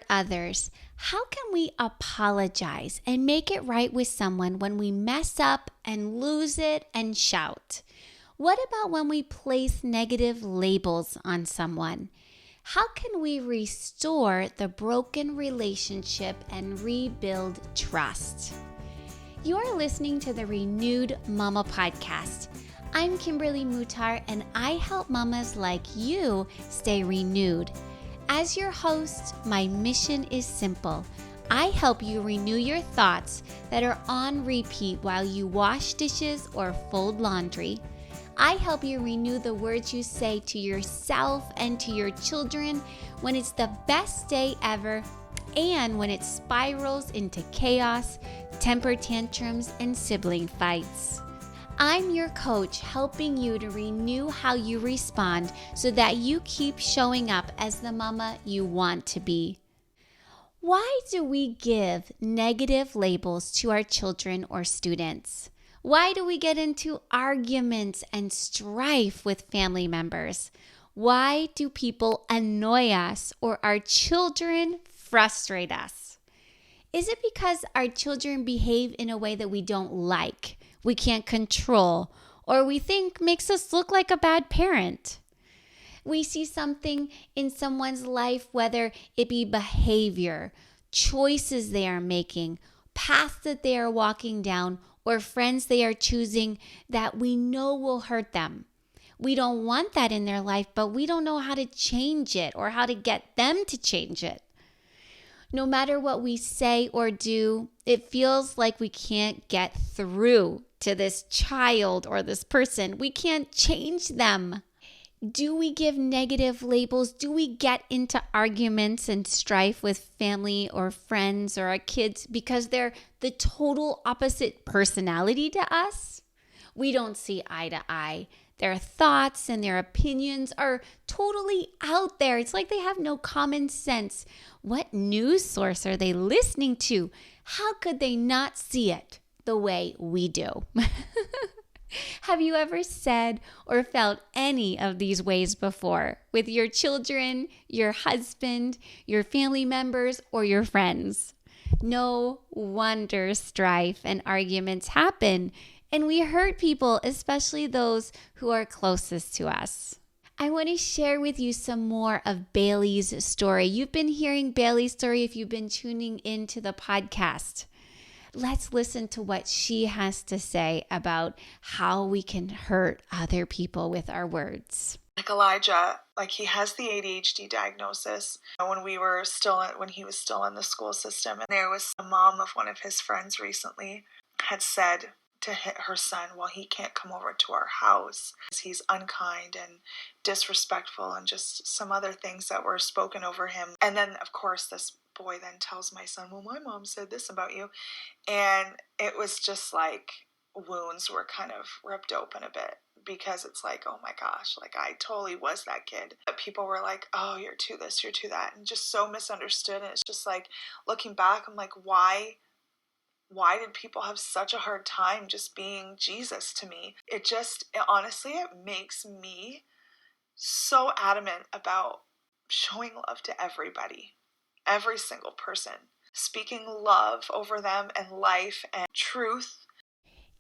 others, how can we apologize and make it right with someone when we mess up and lose it and shout? What about when we place negative labels on someone? How can we restore the broken relationship and rebuild trust? You're listening to the Renewed Mama Podcast. I'm Kimberly Mutar, and I help mamas like you stay renewed. As your host, my mission is simple. I help you renew your thoughts that are on repeat while you wash dishes or fold laundry. I help you renew the words you say to yourself and to your children when it's the best day ever and when it spirals into chaos, temper tantrums, and sibling fights. I'm your coach, helping you to renew how you respond so that you keep showing up as the mama you want to be. Why do we give negative labels to our children or students? Why do we get into arguments and strife with family members? Why do people annoy us or our children frustrate us? Is it because our children behave in a way that we don't like, we can't control, or we think makes us look like a bad parent? We see something in someone's life, whether it be behavior, choices they are making, paths that they are walking down, or friends they are choosing that we know will hurt them. We don't want that in their life, but we don't know how to change it or how to get them to change it. No matter what we say or do, it feels like we can't get through to this child or this person. We can't change them. Do we give negative labels? Do we get into arguments and strife with family or friends or our kids because they're the total opposite personality to us? We don't see eye to eye. Their thoughts and their opinions are totally out there. It's like they have no common sense. What news source are they listening to? How could they not see it the way we do? Have you ever said or felt any of these ways before with your children, your husband, your family members, or your friends? No wonder strife and arguments happen, and we hurt people, especially those who are closest to us. I want to share with you some more of Bailey's story. You've been hearing Bailey's story if you've been tuning into the podcast. Let's listen to what she has to say about how we can hurt other people with our words. Like Elijah, he has the ADHD diagnosis. When he was still in the school system, and there was a mom of one of his friends recently had said to her son, well, he can't come over to our house. He's unkind and disrespectful and just some other things that were spoken over him. And then, of course, this boy then tells my son, well, my mom said this about you. And it was just like wounds were kind of ripped open a bit, because it's like, oh my gosh, I totally was that kid. But people were like, oh, you're too this, you're too that, and just so misunderstood. And it's just like, looking back, I'm like, why did people have such a hard time just being Jesus to me? Honestly, it makes me so adamant about showing love to everybody. Every single person, speaking love over them and life and truth.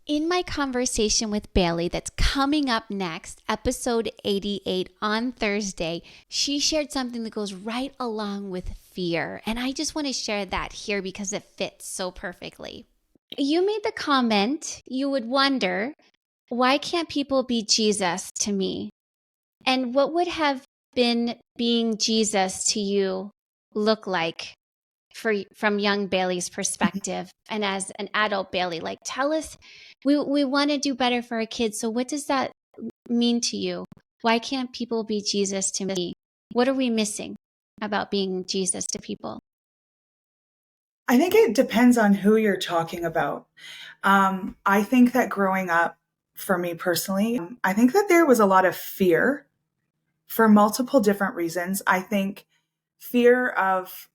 In my conversation with Bailey that's coming up next, episode 88 on Thursday, she shared something that goes right along with fear. And I just want to share that here because it fits so perfectly. You made the comment, you would wonder, why can't people be Jesus to me? And what would have been being Jesus to you look like from young Bailey's perspective and as an adult Bailey? Tell us, we want to do better for our kids. So what does that mean to you? Why can't people be Jesus to me? What are we missing about being Jesus to people? I think it depends on who you're talking about. I think that growing up, for me personally, I think that there was a lot of fear for multiple different reasons. I think fear of,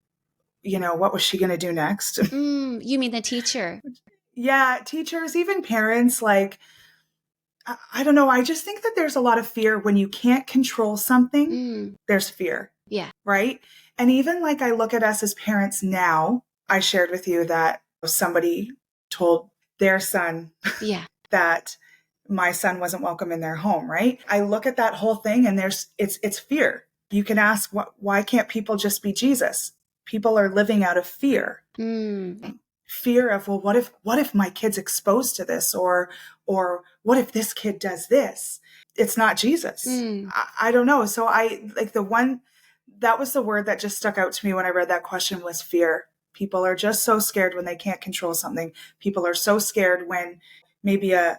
what was she going to do next? You mean the teacher? Yeah, teachers, even parents, I don't know. I just think that there's a lot of fear when you can't control something. There's fear. Yeah. right? And even like I look at us as parents now, I shared with you that somebody told their son Yeah. that my son wasn't welcome in their home, right? I look at that whole thing and it's fear. You can ask, why can't people just be Jesus? People are living out of fear. Mm. Fear of, well, what if my kid's exposed to this, or what if this kid does this? It's not Jesus. Mm. I don't know. So I like that was the word that just stuck out to me when I read that question was fear. People are just so scared when they can't control something. People are so scared when maybe a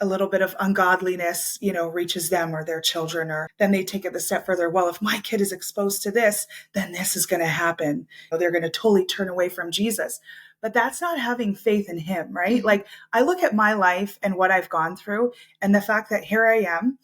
little bit of ungodliness, reaches them or their children, or then they take it a step further. Well, if my kid is exposed to this, then this is going to happen. They're going to totally turn away from Jesus. But that's not having faith in him, right? Mm-hmm. Like I look at my life and what I've gone through and the fact that here I am,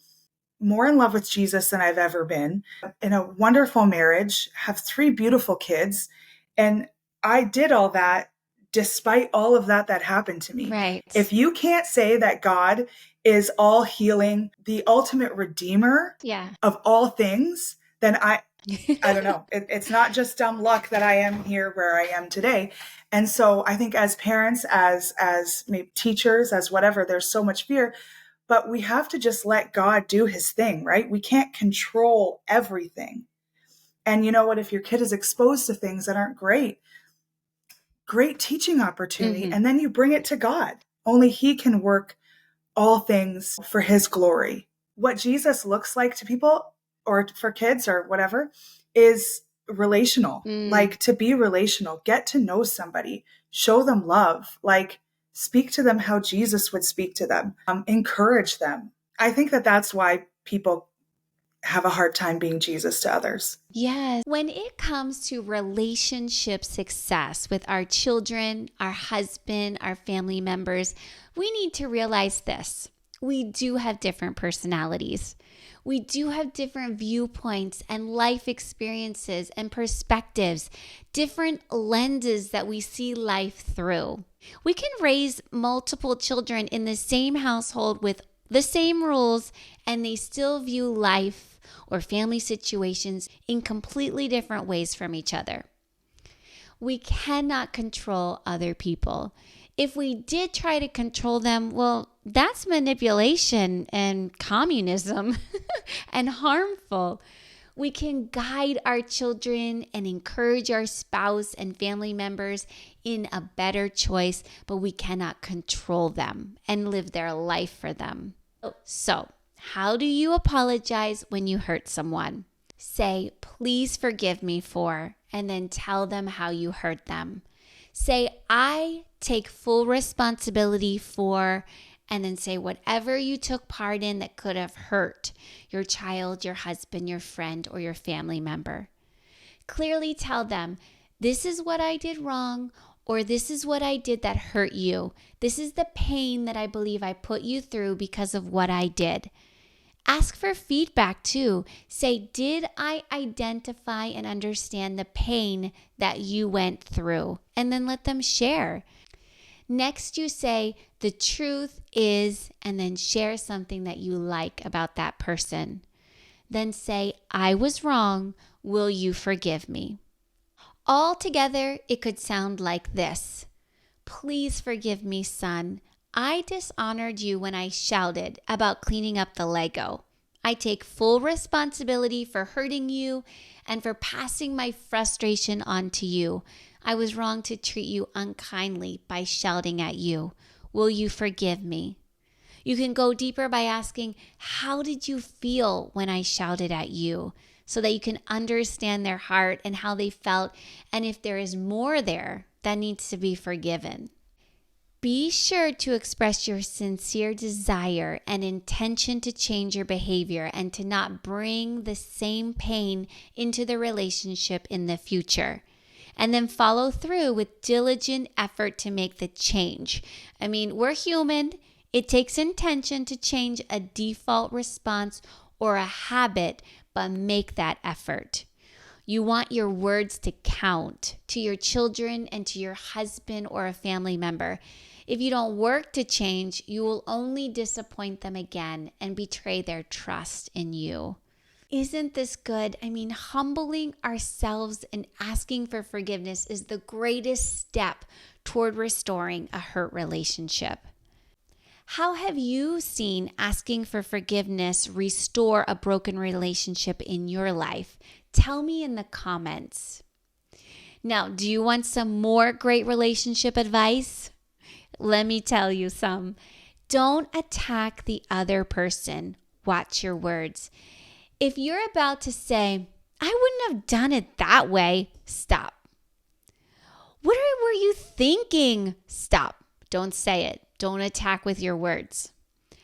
more in love with Jesus than I've ever been, in a wonderful marriage, have 3 beautiful kids. And I did all that despite all of that happened to me. Right. If you can't say that God is all healing, the ultimate redeemer Yeah. of all things, then I don't know. It's not just dumb luck that I am here where I am today. And so I think as parents, as maybe teachers, as whatever, there's so much fear, but we have to just let God do his thing, right? We can't control everything. And you know what? If your kid is exposed to things that aren't great teaching opportunity. Mm-hmm. And then you bring it to God. Only he can work all things for his glory. What Jesus looks like to people or for kids or whatever is relational. Like to be relational, get to know somebody, show them love, like speak to them how Jesus would speak to them, encourage them. I think that that's why people have a hard time being Jesus to others. Yes. When it comes to relationship success with our children, our husband, our family members, we need to realize this. We do have different personalities. We do have different viewpoints and life experiences and perspectives, different lenses that we see life through. We can raise multiple children in the same household with the same rules, and they still view life or family situations in completely different ways from each other. We cannot control other people. If we did try to control them, well, that's manipulation and communism and harmful. We can guide our children and encourage our spouse and family members in a better choice, but we cannot control them and live their life for them. So, how do you apologize when you hurt someone? Say, please forgive me for, and then tell them how you hurt them. Say, I take full responsibility for, and then say whatever you took part in that could have hurt your child, your husband, your friend, or your family member. Clearly tell them, this is what I did wrong, or this is what I did that hurt you. This is the pain that I believe I put you through because of what I did. Ask for feedback too. Say, did I identify and understand the pain that you went through? And then let them share. Next, you say, the truth is, and then share something that you like about that person. Then say, I was wrong. Will you forgive me? Altogether, it could sound like this. Please forgive me, son. I dishonored you when I shouted about cleaning up the Lego. I take full responsibility for hurting you and for passing my frustration on to you. I was wrong to treat you unkindly by shouting at you. Will you forgive me? You can go deeper by asking, how did you feel when I shouted at you? So that you can understand their heart and how they felt, and if there is more there that needs to be forgiven. Be sure to express your sincere desire and intention to change your behavior and to not bring the same pain into the relationship in the future. And then follow through with diligent effort to make the change. I mean, we're human. It takes intention to change a default response or a habit, but make that effort. You want your words to count to your children and to your husband or a family member. If you don't work to change, you will only disappoint them again and betray their trust in you. Isn't this good? I mean, humbling ourselves and asking for forgiveness is the greatest step toward restoring a hurt relationship. How have you seen asking for forgiveness restore a broken relationship in your life? Tell me in the comments. Now, do you want some more great relationship advice? Let me tell you some. Don't attack the other person. Watch your words. If you're about to say, I wouldn't have done it that way, stop. What were you thinking? Stop. Don't say it. Don't attack with your words.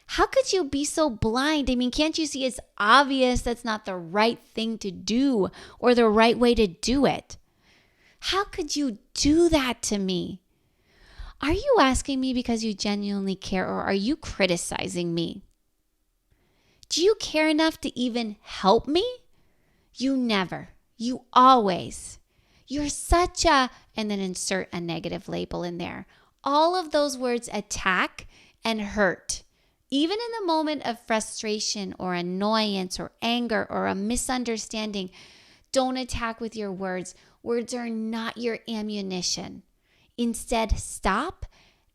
How could you be so blind? I mean, can't you see it's obvious that's not the right thing to do or the right way to do it? How could you do that to me? Are you asking me because you genuinely care, or are you criticizing me? Do you care enough to even help me? You never. You always. You're such a, and then insert a negative label in there. All of those words attack and hurt. Even in the moment of frustration or annoyance or anger or a misunderstanding, don't attack with your words. Words are not your ammunition. Instead, stop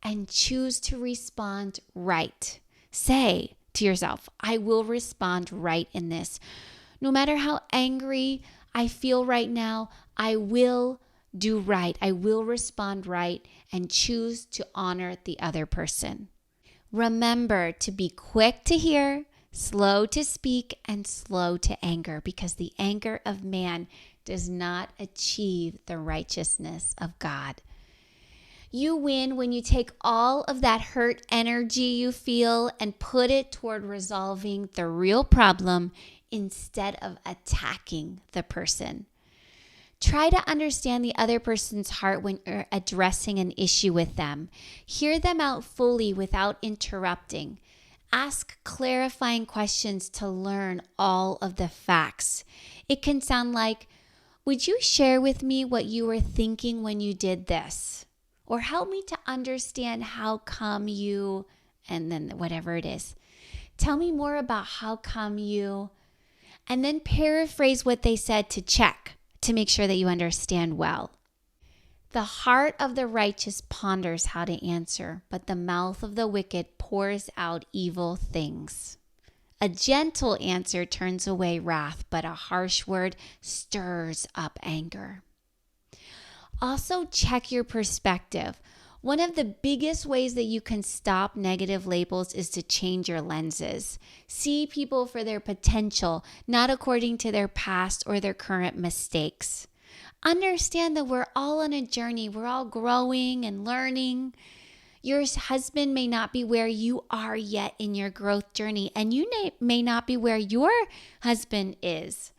and choose to respond right. Say to yourself, I will respond right in this. No matter how angry I feel right now, I will do right. I will respond right and choose to honor the other person. Remember to be quick to hear, slow to speak, and slow to anger, because the anger of man does not achieve the righteousness of God. You win when you take all of that hurt energy you feel and put it toward resolving the real problem instead of attacking the person. Try to understand the other person's heart when you're addressing an issue with them. Hear them out fully without interrupting. Ask clarifying questions to learn all of the facts. It can sound like, would you share with me what you were thinking when you did this? Or help me to understand how come you, and then whatever it is. Tell me more about how come you, and then paraphrase what they said to check to make sure that you understand well. The heart of the righteous ponders how to answer, but the mouth of the wicked pours out evil things. A gentle answer turns away wrath, but a harsh word stirs up anger. Also, check your perspective. One of the biggest ways that you can stop negative labels is to change your lenses. See people for their potential, not according to their past or their current mistakes. Understand that we're all on a journey. We're all growing and learning. Your husband may not be where you are yet in your growth journey, and you may not be where your husband is.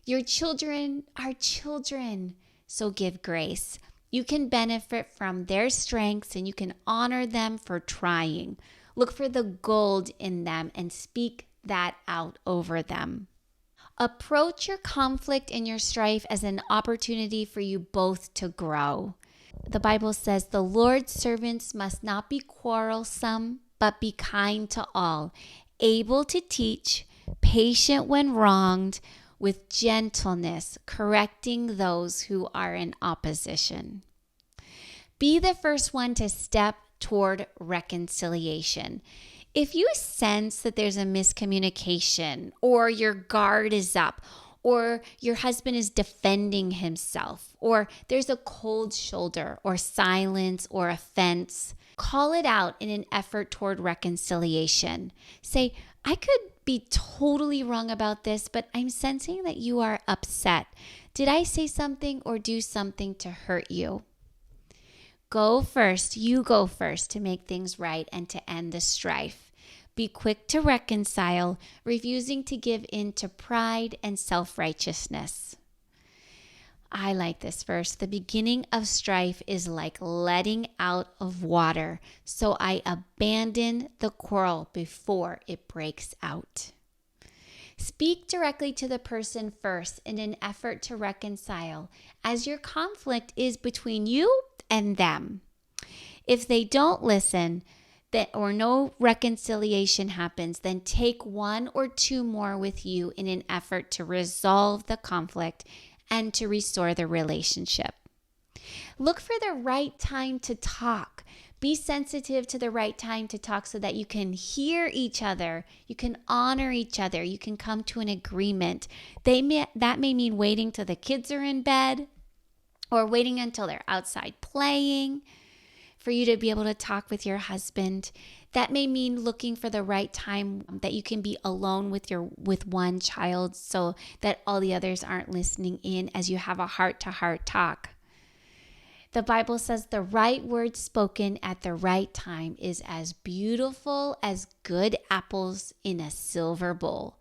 Your children are children. So give grace. You can benefit from their strengths and you can honor them for trying. Look for the gold in them and speak that out over them. Approach your conflict and your strife as an opportunity for you both to grow. The Bible says the Lord's servants must not be quarrelsome, but be kind to all, able to teach, patient when wronged, with gentleness, correcting those who are in opposition. Be the first one to step toward reconciliation. If you sense that there's a miscommunication, or your guard is up, or your husband is defending himself, or there's a cold shoulder, or silence, or offense, call it out in an effort toward reconciliation. Say, I could be totally wrong about this, but I'm sensing that you are upset. Did I say something or do something to hurt you? Go first. You go first to make things right and to end the strife. Be quick to reconcile, refusing to give in to pride and self-righteousness. I like this verse. The beginning of strife is like letting out of water, so I abandon the quarrel before it breaks out. Speak directly to the person first in an effort to reconcile, as your conflict is between you and them. If they don't listen, or no reconciliation happens, then take 1 or 2 more with you in an effort to resolve the conflict and to restore the relationship. Look for the right time to talk. Be sensitive to the right time to talk so that you can hear each other, you can honor each other, you can come to an agreement. That may mean waiting till the kids are in bed or waiting until they're outside playing for you to be able to talk with your husband. That may mean looking for the right time that you can be alone with one child so that all the others aren't listening in as you have a heart-to-heart talk. The Bible says the right word spoken at the right time is as beautiful as good apples in a silver bowl.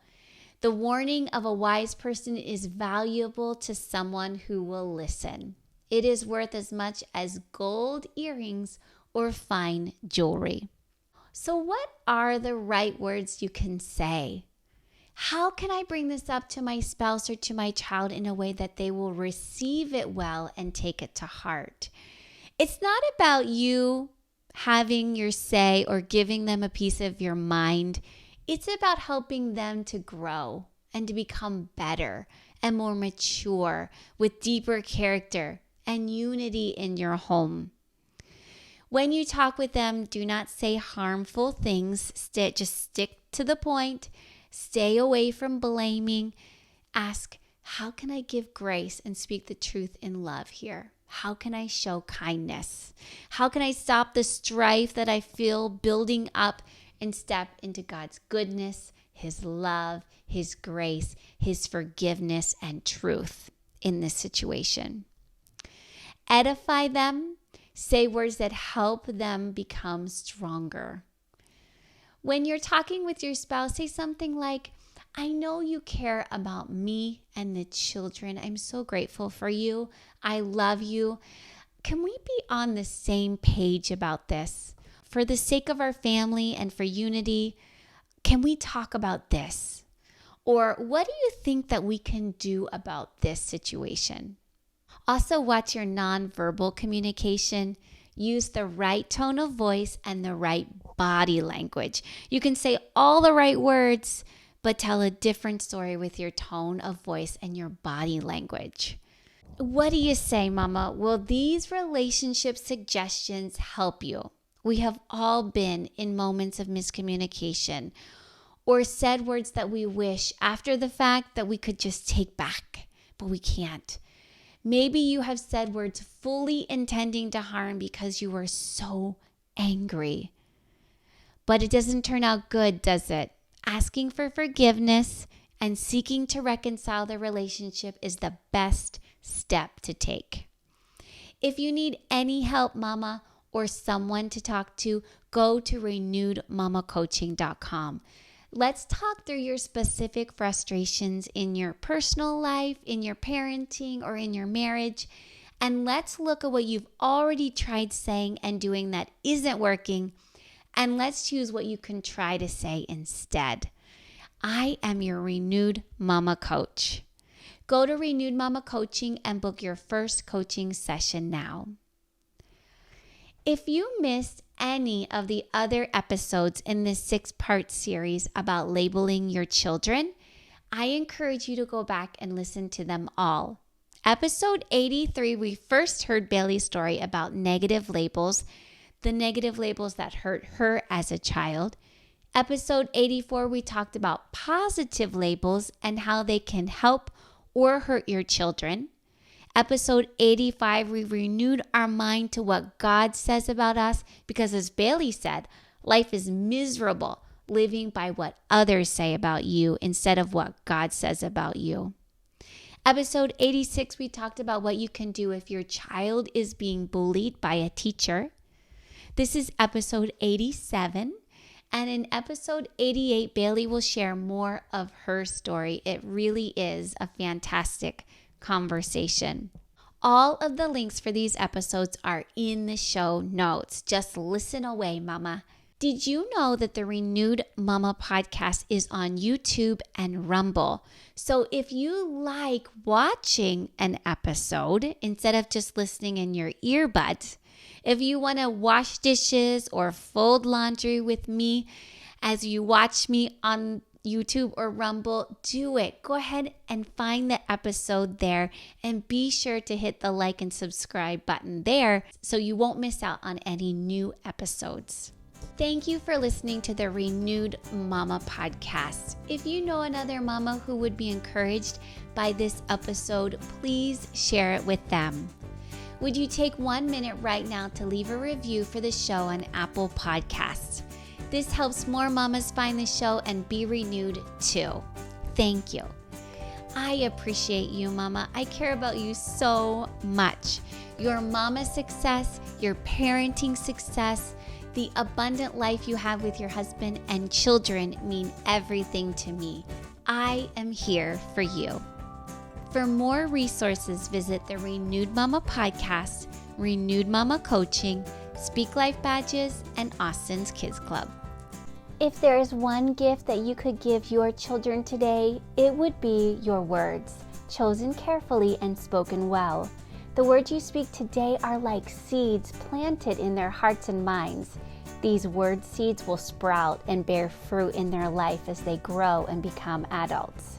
The warning of a wise person is valuable to someone who will listen. It is worth as much as gold earrings or fine jewelry. So what are the right words you can say? How can I bring this up to my spouse or to my child in a way that they will receive it well and take it to heart? It's not about you having your say or giving them a piece of your mind. It's about helping them to grow and to become better and more mature with deeper character and unity in your home. When you talk with them, do not say harmful things. Just stick to the point. Stay away from blaming. Ask, how can I give grace and speak the truth in love here? How can I show kindness? How can I stop the strife that I feel building up and step into God's goodness, His love, His grace, His forgiveness, and truth in this situation? Edify them. Say words that help them become stronger. When you're talking with your spouse, say something like, I know you care about me and the children. I'm so grateful for you. I love you. Can we be on the same page about this? For the sake of our family and for unity, can we talk about this? Or what do you think that we can do about this situation? Also, watch your nonverbal communication. Use the right tone of voice and the right body language. You can say all the right words, but tell a different story with your tone of voice and your body language. What do you say, Mama? Will these relationship suggestions help you? We have all been in moments of miscommunication or said words that we wish after the fact that we could just take back, but we can't. Maybe you have said words fully intending to harm because you were so angry. But it doesn't turn out good, does it? Asking for forgiveness and seeking to reconcile the relationship is the best step to take. If you need any help, Mama, or someone to talk to, go to renewedmamacoaching.com. Let's talk through your specific frustrations in your personal life, in your parenting, or in your marriage. And let's look at what you've already tried saying and doing that isn't working. And let's choose what you can try to say instead. I am your Renewed Mama Coach. Go to Renewed Mama Coaching and book your first coaching session now. If you missed any of the other episodes in this 6-part series about labeling your children, I encourage you to go back and listen to them all. Episode 83, we first heard Bailey's story about negative labels, the negative labels that hurt her as a child. Episode 84, we talked about positive labels and how they can help or hurt your children. Episode 85, we renewed our mind to what God says about us because, as Bailey said, life is miserable living by what others say about you instead of what God says about you. Episode 86, we talked about what you can do if your child is being bullied by a teacher. This is episode 87. And in episode 88, Bailey will share more of her story. It really is a fantastic conversation. All of the links for these episodes are in the show notes. Just listen away, Mama. Did you know that the Renewed Mama podcast is on YouTube and Rumble? So if you like watching an episode instead of just listening in your earbuds, If you want to wash dishes or fold laundry with me as you watch me on YouTube or Rumble, do it. Go ahead and find the episode there and be sure to hit the like and subscribe button there so you won't miss out on any new episodes. Thank you for listening to the Renewed Mama podcast. If you know another mama who would be encouraged by this episode, please share it with them. Would you take 1 minute right now to leave a review for the show on Apple Podcasts? This helps more mamas find the show and be renewed too. Thank you. I appreciate you, Mama. I care about you so much. Your mama success, your parenting success, the abundant life you have with your husband and children mean everything to me. I am here for you. For more resources, visit the Renewed Mama podcast, Renewed Mama Coaching, Speak Life Badges, and Austin's Kids Club. If there is one gift that you could give your children today, it would be your words, chosen carefully and spoken well. The words you speak today are like seeds planted in their hearts and minds. These word seeds will sprout and bear fruit in their life as they grow and become adults.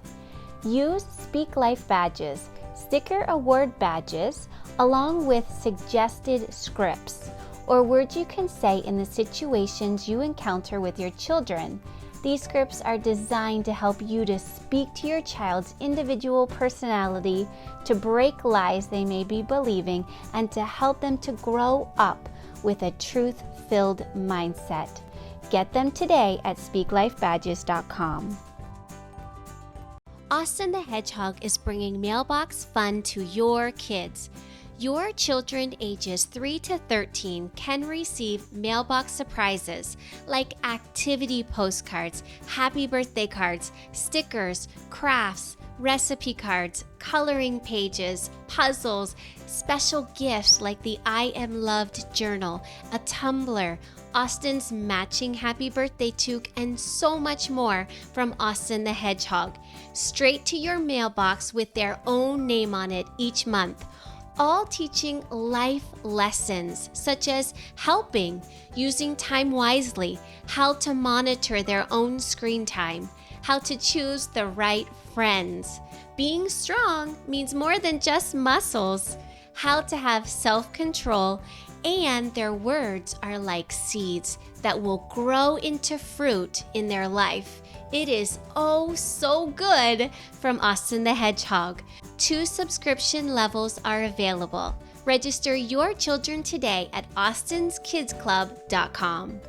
Use Speak Life Badges, sticker award badges, along with suggested scripts, or words you can say in the situations you encounter with your children. These scripts are designed to help you to speak to your child's individual personality, to break lies they may be believing, and to help them to grow up with a truth-filled mindset. Get them today at speaklifebadges.com. Austin the Hedgehog is bringing mailbox fun to your kids. Your children ages 3 to 13 can receive mailbox surprises like activity postcards, happy birthday cards, stickers, crafts, recipe cards, coloring pages, puzzles, special gifts like the I Am Loved journal, a tumbler, Austin's matching happy birthday toque, and so much more from Austin the Hedgehog, straight to your mailbox with their own name on it each month. All teaching life lessons such as helping, using time wisely, how to monitor their own screen time, how to choose the right friends. Being strong means more than just muscles, how to have self-control, and their words are like seeds that will grow into fruit in their life. It is oh so good from Austin the Hedgehog. 2 subscription levels are available. Register your children today at austinskidsclub.com.